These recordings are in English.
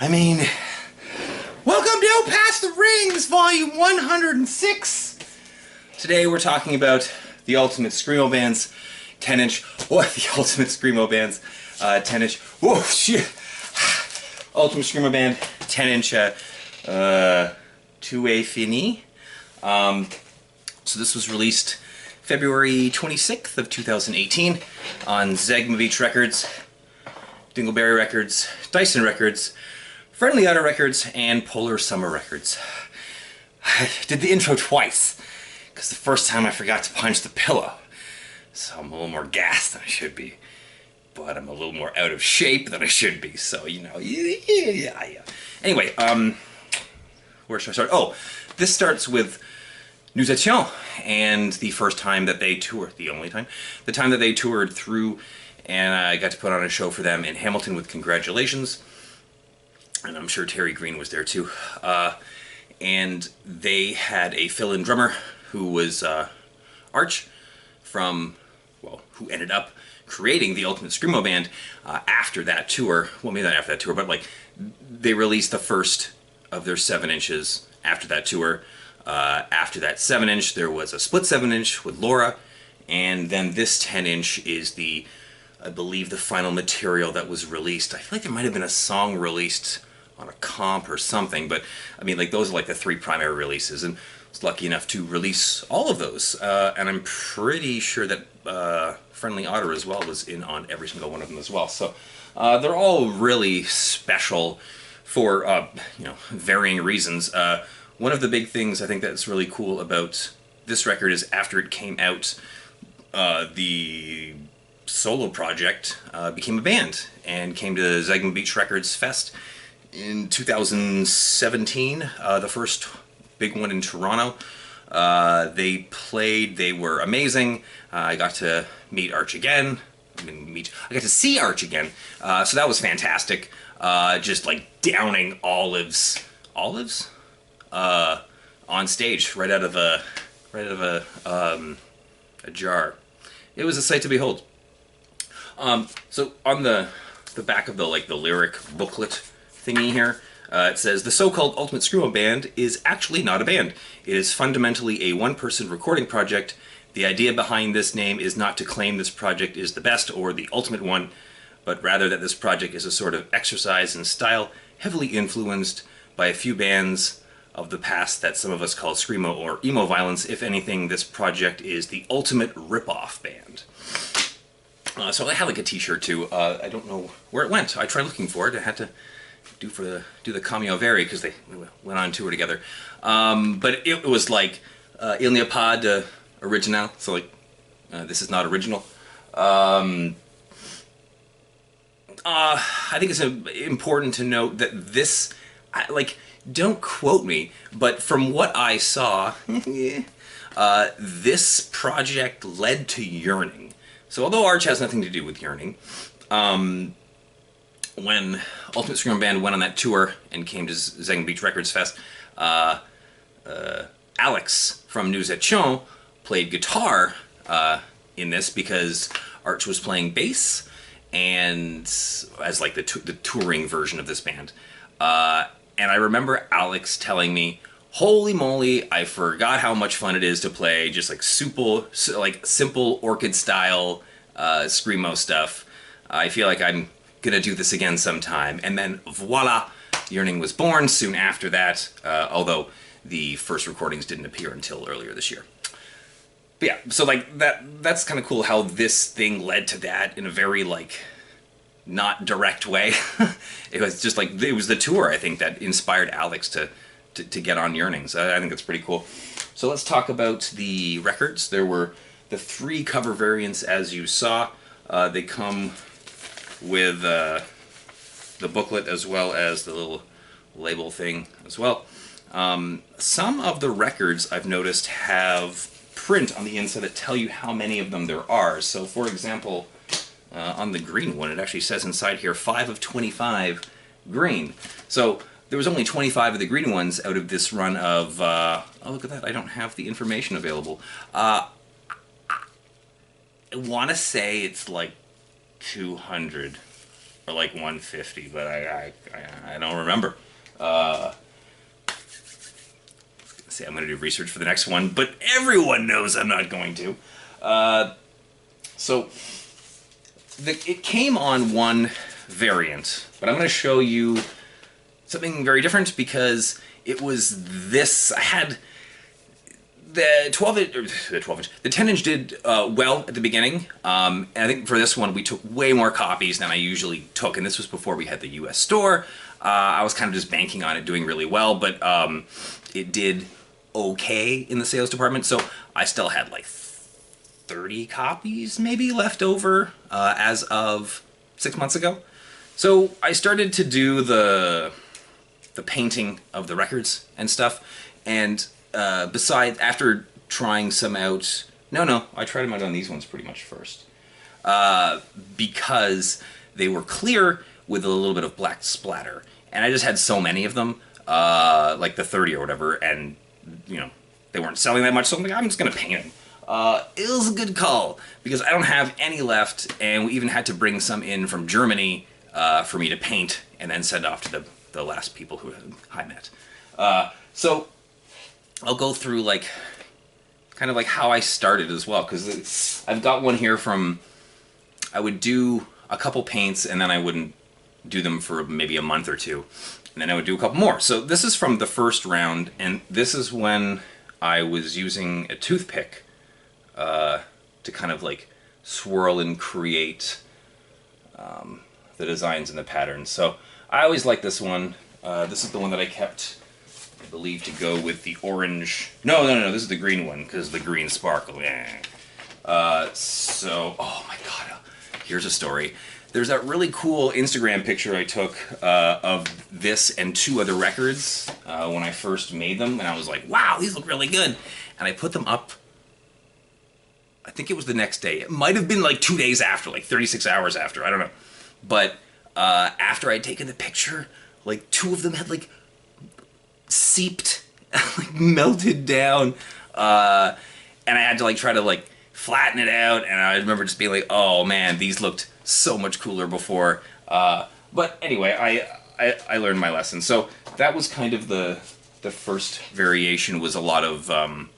I mean, welcome to Past the Rings, volume 106. Today we're talking about the Ultimate Screamo Band's 10-inch, the Ultimate Screamo Band's 10-inch, whoa, shit, Ultimate Screamo Band 10-inch Tout Est Fini. So this was released February 26th of 2018 on Zegema Records, Dingleberry Records, Dyson Records, Friendly Otter Records, and Polar Summer Records. I did the intro twice, because the first time I forgot to punch the pillow. So I'm a little more gassed than I should be. But I'm a little more out of shape than I should be, so, you know, yeah. Anyway, where should I start? Oh, this starts with Nous Étions, and the first time that they toured, the only time, the time that they toured through, and I got to put on a show for them in Hamilton with Congratulations, and I'm sure Terry Green was there too, and they had a fill-in drummer who was Arch from, well, who ended up creating the Ultimate Screamo Band after that tour. Well, maybe not after that tour, but like they released the first of their 7-inches after that tour. After that 7-inch, there was a split 7-inch with Laura, and then this 10-inch is the, I believe, the final material that was released. I feel like there might have been a song released on a comp or something, but I mean, like, those are like the 3 primary releases, and I was lucky enough to release all of those, and I'm pretty sure that Friendly Otter as well was in on every single one of them as well. So they're all really special for you know, varying reasons. One of the big things I think that's really cool about this record is after it came out, the solo project became a band and came to Zegema Records Fest in 2017, the first big one in Toronto. They played, they were amazing. I got to meet Arch again. I got to see Arch again, so that was fantastic. Just like downing olives on stage right out of a jar. It was a sight to behold. So on the back of the lyric booklet thingy here, it says, the so-called Ultimate Screamo Band is actually not a band. It is fundamentally a one-person recording project. The idea behind this name is not to claim this project is the best or the ultimate one, but rather that this project is a sort of exercise in style, heavily influenced by a few bands of the past that some of us call Screamo or emo violence. If anything, this project is the ultimate rip-off band. So I had like a t-shirt too. I don't know where it went. I tried looking for it. I had to do the Cameo Veri because they went on tour together. But it was like Il n'y a pas de original, so like this is not original. I think it's important to note that this, like, don't quote me, but from what I saw, this project led to Yearning. So although Arch has nothing to do with Yearning, when Ultimate Screamo Band went on that tour and came to Zegema Records Fest, Alex from Nous Étions played guitar in this because Arch was playing bass, and as like the touring version of this band. And I remember Alex telling me, holy moly, I forgot how much fun it is to play just like simple Orchid style Screamo stuff. I feel like I'm gonna do this again sometime. And then voila, Yearning was born soon after that, although the first recordings didn't appear until earlier this year. But yeah, so like that's kind of cool how this thing led to that in a very like not direct way. It was just like, it was the tour, I think, that inspired Alex to get on Yearning. So I think that's pretty cool. So let's talk about the records. There were the 3 cover variants, as you saw. They come with the booklet as well as the little label thing as well. Some of the records I've noticed have print on the inside that tell you how many of them there are. So for example, on the green one, it actually says inside here 5 of 25 green. So there was only 25 of the green ones out of this run of, oh look at that, I don't have the information available. I want to say it's like 200 or like 150, but I don't remember. See, I'm going to do research for the next one, but everyone knows I'm not going to. It came on one variant, but I'm going to show you something very different because it was this. I had the 10-inch did well at the beginning, and I think for this one we took way more copies than I usually took, and this was before we had the US store. I was kind of just banking on it doing really well, but it did okay in the sales department, so I still had like 30 copies maybe left over as of 6 months ago. So I started to do the painting of the records and stuff, and after trying some out, I tried them out on these ones pretty much first, because they were clear with a little bit of black splatter, and I just had so many of them, like the 30 or whatever, and they weren't selling that much, so I'm like, I'm just gonna paint them. It was a good call because I don't have any left, and we even had to bring some in from Germany for me to paint and then send off to the last people who I met. So I'll go through kind of like how I started as well, because I've got one here from, I would do a couple paints and then I wouldn't do them for maybe a month or two, and then I would do a couple more. So this is from the first round, and this is when I was using a toothpick to kind of like swirl and create the designs and the patterns. So I always like this one. This is the one that I kept, I believe, to go with the orange. No, this is the green one because the green sparkle. So, oh my god, here's a story. There's that really cool Instagram picture I took of this and two other records when I first made them, and I was like, wow, these look really good. And I put them up, I think it was the next day. It might have been like 2 days after, like 36 hours after, I don't know. But after I'd taken the picture, like two of them had like seeped, like melted down, and I had to like try to like flatten it out, and I remember just being like, oh man, these looked so much cooler before. But anyway, I learned my lesson. So that was kind of the first variation, was a lot of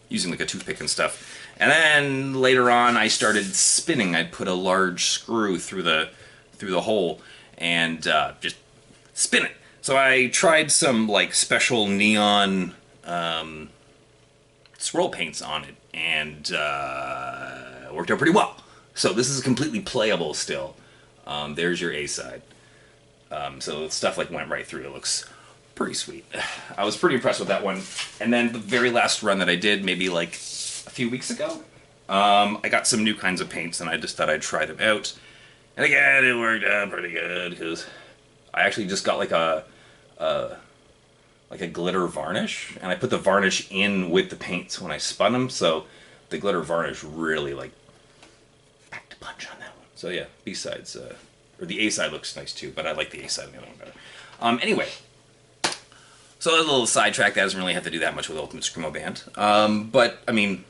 using like a toothpick and stuff. And then later on I started spinning. I'd put a large screw through the hole and just spin it. So I tried some like special neon swirl paints on it, and it worked out pretty well. So this is completely playable still. There's your A side. So stuff like went right through. It looks pretty sweet. I was pretty impressed with that one. And then the very last run that I did, maybe like a few weeks ago, I got some new kinds of paints, and I just thought I'd try them out. And again, it worked out pretty good because I actually just got like a glitter varnish, and I put the varnish in with the paints when I spun them, so the glitter varnish really like packed a punch on that one. So yeah, B-sides, or the A-side looks nice too, but I like the A-side and the other one better. Anyway, so a little sidetrack, that doesn't really have to do that much with Ultimate Screamo Band. But I mean,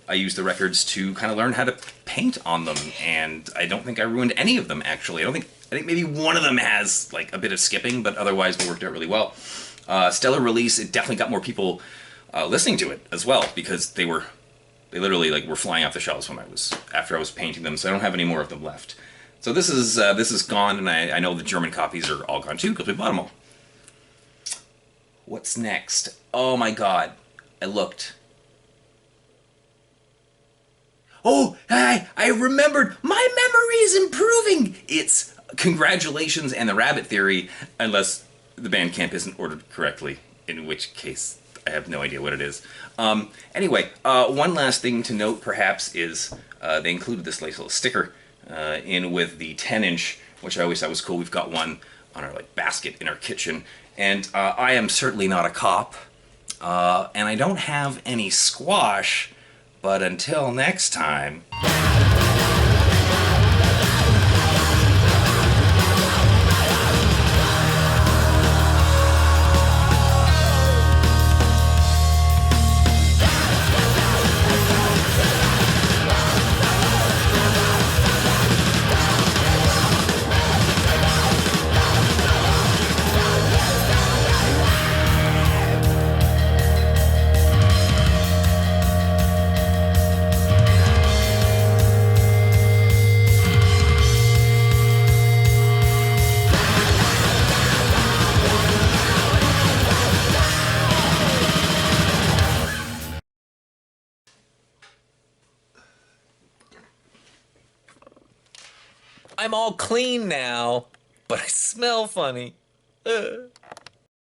I used the records to kind of learn how to paint on them, and I don't think I ruined any of them actually. I think maybe one of them has like a bit of skipping, but otherwise they worked out really well. Stellar release, it definitely got more people listening to it as well, because they literally like were flying off the shelves after I was painting them, so I don't have any more of them left. So this is gone, and I know the German copies are all gone too because we bought them all. What's next? Oh my god, I looked. Oh, I remembered. My memory is improving. It's Congratulations and the Rabbit Theory, unless the Bandcamp isn't ordered correctly, in which case I have no idea what it is. Anyway, one last thing to note perhaps is they included this nice little sticker in with the 10-inch, which I always thought was cool. We've got one on our like basket in our kitchen, and I am certainly not a cop, and I don't have any squash, but until next time... I'm all clean now, but I smell funny. Ugh.